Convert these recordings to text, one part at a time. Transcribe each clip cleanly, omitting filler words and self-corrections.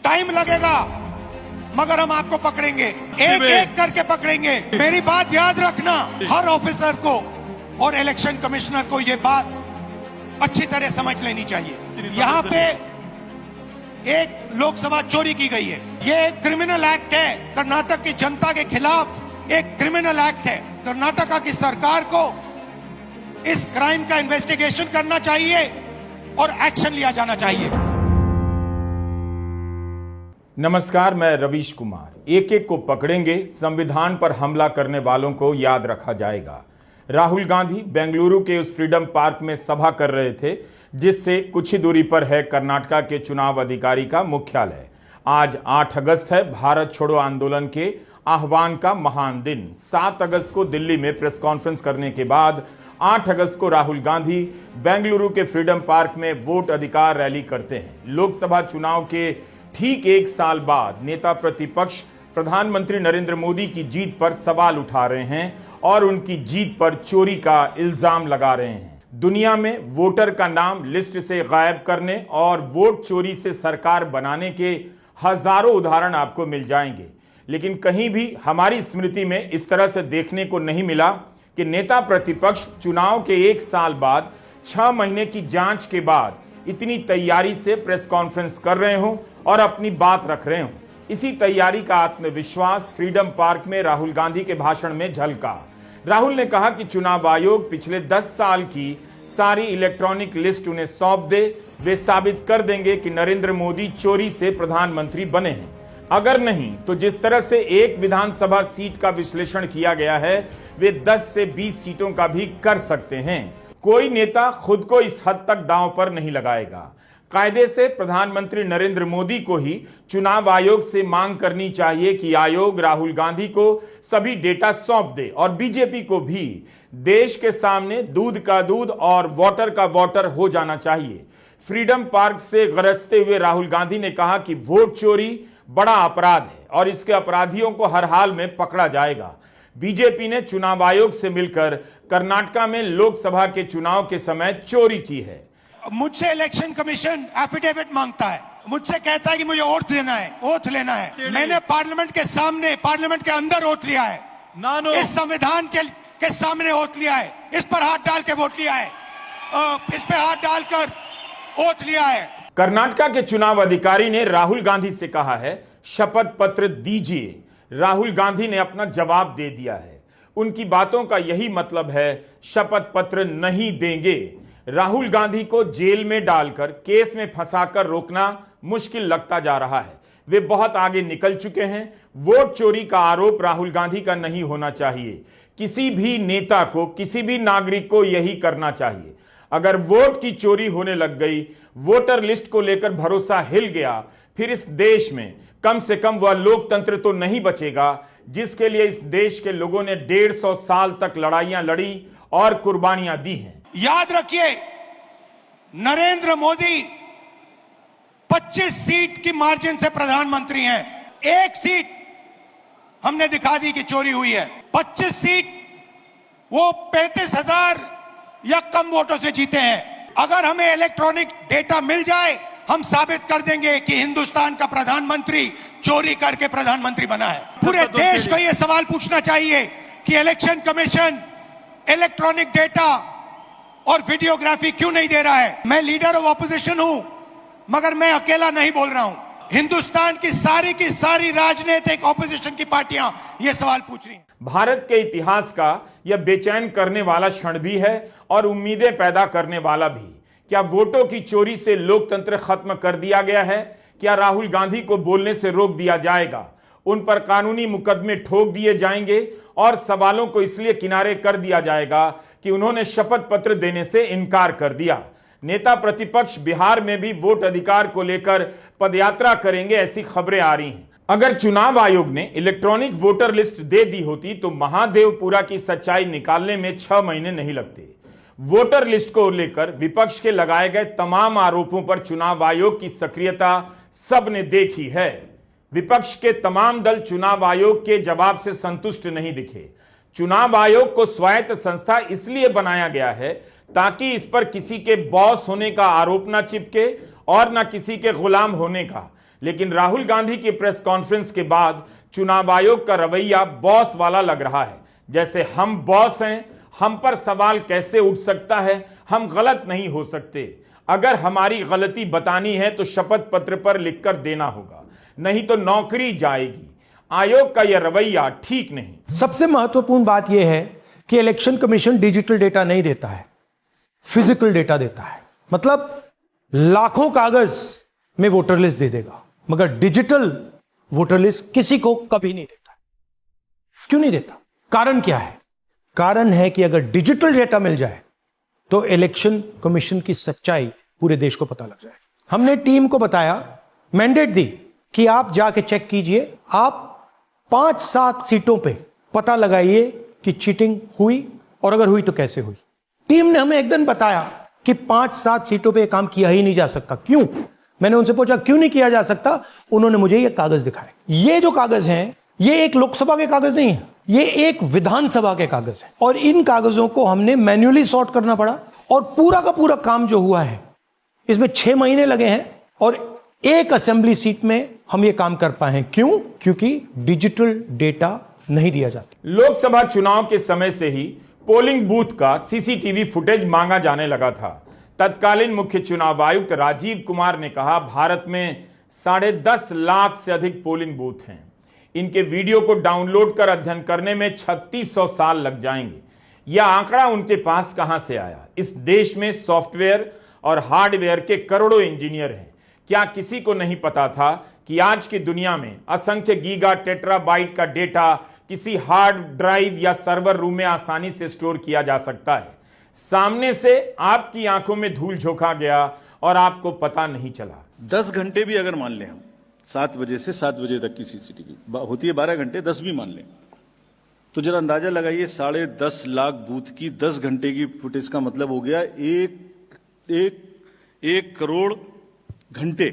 Time लगेगा, मगर हम आपको पकड़ेंगे, एक एक करके पकड़ेंगे। मेरी बात याद रखना, हर ऑफिसर को और इलेक्शन कमिश्नर को ये बात अच्छी तरह समझ लेनी चाहिए। यहाँ पे एक लोकसभा चोरी की गई है, ये एक क्रिमिनल एक्ट है, कर्नाटक की जनता के खिलाफ एक क्रिमिनल एक्ट है। कर्नाटका की सरकार को इस क्राइम का इन्वेस्टिगेशन करना चाहिए और एक्शन लिया जाना चाहिए। नमस्कार, मैं रवीश कुमार। एक एक को पकड़ेंगे, संविधान पर हमला करने वालों को याद रखा जाएगा। राहुल गांधी बेंगलुरु के उस फ्रीडम पार्क में सभा कर रहे थे जिससे कुछ ही दूरी पर है कर्नाटका के चुनाव अधिकारी का मुख्यालय। आज 8 अगस्त है, भारत छोड़ो आंदोलन के आह्वान का महान दिन। 7 अगस्त को दिल्ली में प्रेस कॉन्फ्रेंस करने के बाद 8 अगस्त को राहुल गांधी बेंगलुरु के फ्रीडम पार्क में वोट अधिकार रैली करते हैं। लोकसभा चुनाव के ठीक 1 साल बाद नेता प्रतिपक्ष प्रधानमंत्री नरेंद्र मोदी की जीत पर सवाल उठा रहे हैं और उनकी जीत पर चोरी का इल्जाम लगा रहे हैं। दुनिया में वोटर का नाम लिस्ट से गायब करने और वोट चोरी से सरकार बनाने के हजारों उदाहरण आपको मिल जाएंगे, लेकिन कहीं भी हमारी स्मृति में इस तरह से देखने को नहीं मिला कि नेता प्रतिपक्ष चुनाव के 1 साल बाद 6 महीने की जांच के बाद इतनी तैयारी से प्रेस कॉन्फ्रेंस कर रहे हों और अपनी बात रख रहे हों। इसी तैयारी का आत्मविश्वास फ्रीडम पार्क में राहुल गांधी के भाषण में झलका। राहुल ने कहा कि चुनाव आयोग पिछले 10 साल की सारी इलेक्ट्रॉनिक लिस्ट उन्हें सौंप दे, वे साबित कर देंगे कि नरेंद्र मोदी चोरी से प्रधानमंत्री बने हैं। अगर नहीं तो जिस तरह से एक विधानसभा सीट का विश्लेषण किया गया है, वे 10 से 20 सीटों का भी कर सकते हैं। कोई नेता खुद को इस हद तक दांव पर नहीं लगाएगा। कायदे से प्रधानमंत्री नरेंद्र मोदी को ही चुनाव आयोग से मांग करनी चाहिए कि आयोग राहुल गांधी को सभी डेटा सौंप दे और बीजेपी को भी देश के सामने दूध का दूध और वाटर का वाटर हो जाना चाहिए। फ्रीडम पार्क से गरजते हुए राहुल गांधी ने कहा कि वोट चोरी बड़ा अपराध है और इसके अपराधियों को हर हाल में पकड़ा जाएगा। बीजेपी ने चुनाव आयोग से मिलकर कर्नाटका में लोकसभा के चुनाव के समय चोरी की है। मुझसे इलेक्शन कमीशन एफिडेविट मांगता है, मुझसे कहता है कि मुझे ओथ लेना है। मैंने पार्लियामेंट के सामने, पार्लियामेंट के अंदर ओथ लिया है, इस संविधान के सामने ओथ लिया है, इस पर हाथ डाल के वोट लिया है, इस पे हाथ डालकर ओथ लिया है। कर्नाटका के चुनाव अधिकारी ने राहुल गांधी से कहा है शपथ पत्र दीजिए। राहुल गांधी ने अपना जवाब दे दिया है। उनकी बातों का यही मतलब है शपथ पत्र नहीं देंगे। राहुल गांधी को जेल में डालकर केस में फंसाकर रोकना मुश्किल लगता जा रहा है। वे बहुत आगे निकल चुके हैं। वोट चोरी का आरोप राहुल गांधी का नहीं होना चाहिए। किसी भी नेता को, किसी भी नागरिक को यही करना चाहिए। अगर वोट की चोरी होने लग गई, वोटर लिस्ट को लेकर भरोसा हिल गया, फिर इस देश में कम से कम वह लोकतंत्र तो नहीं बचेगा जिसके लिए इस देश के लोगों ने 150 साल तक लड़ाइयां लड़ी और कुर्बानियां दी हैं। याद रखिए, नरेंद्र मोदी 25 सीट की मार्जिन से प्रधानमंत्री हैं। एक सीट हमने दिखा दी कि चोरी हुई है। 25 सीट वो 35,000 या कम वोटों से जीते हैं। अगर हमें इलेक्ट्रॉनिक डेटा मिल जाए, हम साबित कर देंगे कि हिंदुस्तान का प्रधानमंत्री चोरी करके प्रधानमंत्री बना है। पूरे देश को यह सवाल पूछना चाहिए कि इलेक्शन कमीशन इलेक्ट्रॉनिक डेटा और वीडियोग्राफी क्यों नहीं दे रहा है। मैं लीडर ऑफ ऑपोजिशन हूं, मगर मैं अकेला नहीं बोल रहा हूं। हिंदुस्तान की सारी राजनीतिक ऑपोजिशन की पार्टियां यह सवाल पूछ रही हैं। भारत के इतिहास का यह बेचैन करने वाला क्षण भी है और उम्मीदें पैदा करने वाला भी। क्या वोटों की चोरी से लोकतंत्र खत्म कर दिया गया है? क्या राहुल गांधी को बोलने से रोक दिया जाएगा? उन पर कानूनी मुकदमे ठोक दिए जाएंगे और सवालों को इसलिए किनारे कर दिया जाएगा कि उन्होंने शपथ पत्र देने से इनकार कर दिया। नेता प्रतिपक्ष बिहार में भी वोट अधिकार को लेकर पदयात्रा करेंगे, ऐसी खबरें आ रही हैं। अगर चुनाव आयोग ने इलेक्ट्रॉनिक वोटर लिस्ट दे दी होती तो महादेवपुरा की सच्चाई निकालने में 6 महीने नहीं लगते। वोटर लिस्ट को लेकर विपक्ष के लगाए गए तमाम आरोपों पर चुनाव आयोग की सक्रियता सबने देखी है। विपक्ष के तमाम दल चुनाव आयोग के जवाब से संतुष्ट नहीं दिखे। चुनाव आयोग को स्वायत्त संस्था इसलिए बनाया गया है ताकि इस पर किसी के बॉस होने का आरोप ना चिपके और ना किसी के गुलाम होने का। लेकिन राहुल गांधी की प्रेस कॉन्फ्रेंस के बाद चुनाव आयोग का रवैया बॉस वाला लग रहा है, जैसे हम बॉस हैं, हम पर सवाल कैसे उठ सकता है, हम गलत नहीं हो सकते, अगर हमारी गलती बतानी है तो शपथ पत्र पर लिखकर देना होगा, नहीं तो नौकरी जाएगी। आयोग का यह रवैया ठीक नहीं। सबसे महत्वपूर्ण बात यह है कि इलेक्शन कमीशन डिजिटल डेटा नहीं देता है, फिजिकल डेटा देता है। मतलब लाखों कागज में वोटर लिस्ट दे देगा, मगर डिजिटल वोटर लिस्ट किसी को कभी नहीं देता। क्यों नहीं देता? कारण क्या है? कारण है कि अगर डिजिटल डेटा मिल जाए तो इलेक्शन कमीशन की सच्चाई पूरे देश को पता लग जाए। हमने टीम को बताया, मैंडेट दी कि आप जाके चेक कीजिए, आप 5-7 सीटों पे पता लगाइए कि चीटिंग हुई, और अगर हुई तो कैसे हुई। टीम ने हमें एक दिन बताया कि 5-7 सीटों पे यह काम किया ही नहीं जा सकता। क्यों? मैंने उनसे पूछा क्यों नहीं किया जा सकता? उन्होंने मुझे ये कागज दिखाए। ये जो कागज हैं, ये एक लोकसभा के कागज नहीं है, ये एक विधानसभा के कागज है, और इन कागजों को हमने मैन्युअली सॉर्ट करना पड़ा, और पूरा का पूरा काम जो हुआ है इसमें 6 महीने लगे हैं, और एक असेंबली सीट में हम ये काम कर पाए हैं। क्यों? क्योंकि डिजिटल डेटा नहीं दिया जाता। लोकसभा चुनाव के समय से ही पोलिंग बूथ का सीसीटीवी फुटेज मांगा जाने लगा था। तत्कालीन मुख्य चुनाव आयुक्त राजीव कुमार ने कहा, भारत में 10.5 लाख से अधिक पोलिंग बूथ हैं, इनके वीडियो को डाउनलोड कर अध्ययन करने में 3600 साल लग जाएंगे। यह आंकड़ा उनके पास कहां से आया? इस देश में सॉफ्टवेयर और हार्डवेयर के करोड़ों इंजीनियर हैं। क्या किसी को नहीं पता था कि आज की दुनिया में असंख्य गीगा टेट्राबाइट का डेटा किसी हार्ड ड्राइव या सर्वर रूम में आसानी से स्टोर किया जा सकता है? सामने से आपकी आंखों में धूल झोंका गया और आपको पता नहीं चला। 10 घंटे भी अगर मान लें हम, 7 बजे से 7 बजे तक की सीसीटीवी होती है, 12 घंटे, 10 भी मान लें, तो जरा अंदाजा लगाइए 10.5 लाख बूथ की 10 घंटे की फुटेज का मतलब हो गया 1 करोड़ घंटे।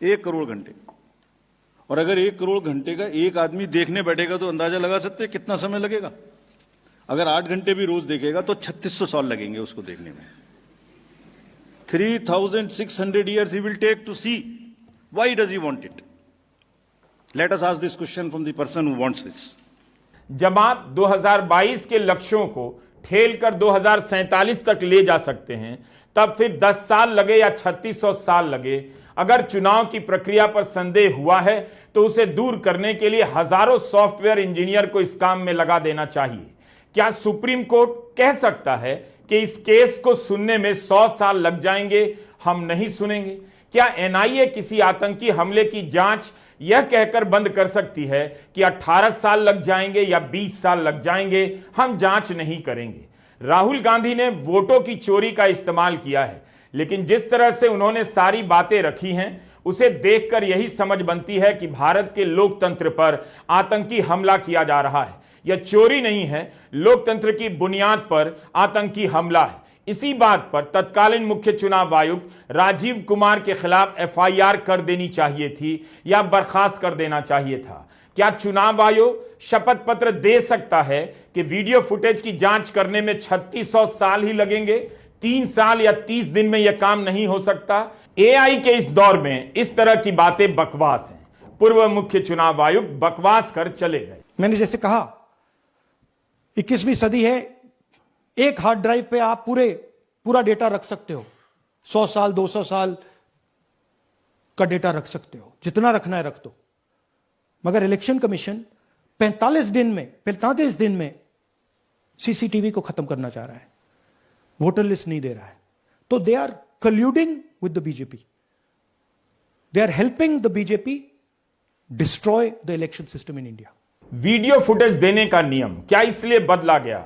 1 करोड़ घंटे। और अगर 1 करोड़ घंटे का एक आदमी देखने बैठेगा तो अंदाजा लगा सकते हैं कितना समय लगेगा। अगर 8 घंटे भी रोज देखेगा तो 3600 साल लगेंगे उसको देखने में। 3600 years he will take to see. Why does he want it? Let us ask this question from the person who wants this. जब आप 2022 के लक्ष्यों को ठेलकर 2047 तक ले जा सकते हैं, तब फिर 10 साल लगे या 3600 साल लगे, अगर चुनाव की प्रक्रिया पर संदेह हुआ है तो उसे दूर करने के लिए हजारों सॉफ्टवेयर इंजीनियर को इस काम में लगा देना चाहिए। क्या सुप्रीम कोर्ट कह सकता है कि इस केस को सुनने में 100 साल लग जाएंगे, हम नहीं सुनेंगे? क्या एनआईए किसी आतंकी हमले की जांच यह कहकर बंद कर सकती है कि 18 साल लग जाएंगे या 20 साल लग जाएंगे, हम जांच नहीं करेंगे? राहुल गांधी ने वोटों की चोरी का इस्तेमाल किया है, लेकिन जिस तरह से उन्होंने सारी बातें रखी हैं, उसे देखकर यही समझ बनती है कि भारत के लोकतंत्र पर आतंकी हमला किया जा रहा है। यह चोरी नहीं है, लोकतंत्र की बुनियाद पर आतंकी हमला है। इसी बात पर तत्कालीन मुख्य चुनाव आयुक्त राजीव कुमार के खिलाफ एफआईआर कर देनी चाहिए थी या बर्खास्त कर देना चाहिए था। क्या चुनाव आयोग शपथ पत्र दे सकता है कि वीडियो फुटेज की जांच करने में 3600 साल ही लगेंगे? 3 साल या 30 दिन में यह काम नहीं हो सकता? एआई के इस दौर में इस तरह की बातें बकवास हैं। पूर्व मुख्य चुनाव आयुक्त बकवास कर चले गए। मैंने जैसे कहा, 21वीं सदी है, एक हार्ड ड्राइव पे आप पूरा डेटा रख सकते हो। 100 साल 200 साल का डेटा रख सकते हो, जितना रखना है रख दो। मगर इलेक्शन कमीशन 45 दिन में सीसीटीवी को खत्म करना चाह रहा है, वोटर लिस्ट नहीं दे रहा है। तो they are colluding with the BJP, they are helping the BJP destroy the election system in India. Video footage देने का नियम क्या इसलिए बदला गया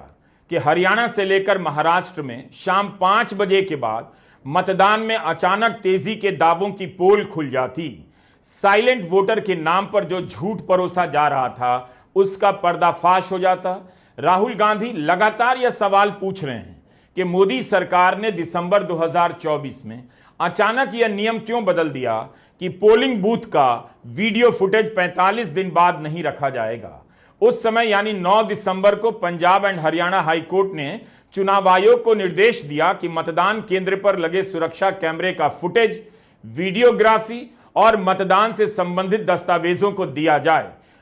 कि हरियाणा से लेकर महाराष्ट्र में शाम 5 बजे के बाद मतदान में अचानक तेजी के दावों की पोल खुल जाती? साइलेंट वोटर के नाम पर जो झूठ परोसा जा रहा था उसका पर्दाफाश हो जाता। राहुल गांधी लगातार यह सवाल पूछ रहे हैं कि मोदी सरकार ने दिसंबर 2024 में अचानक यह नियम क्यों बदल दिया कि पोलिंग बूथ का वीडियो फुटेज 45 दिन बाद नहीं रखा जाएगा। उस समय यानी 9 दिसंबर को Punjab and Haryana high court ने चुनाव आयोग को निर्देश दिया कि मतदान केंद्र पर लगे सुरक्षा कैमरे का फुटेज वीडियोग्राफी और मतदान से संबंधित दस्तावेजों को दिया जाए।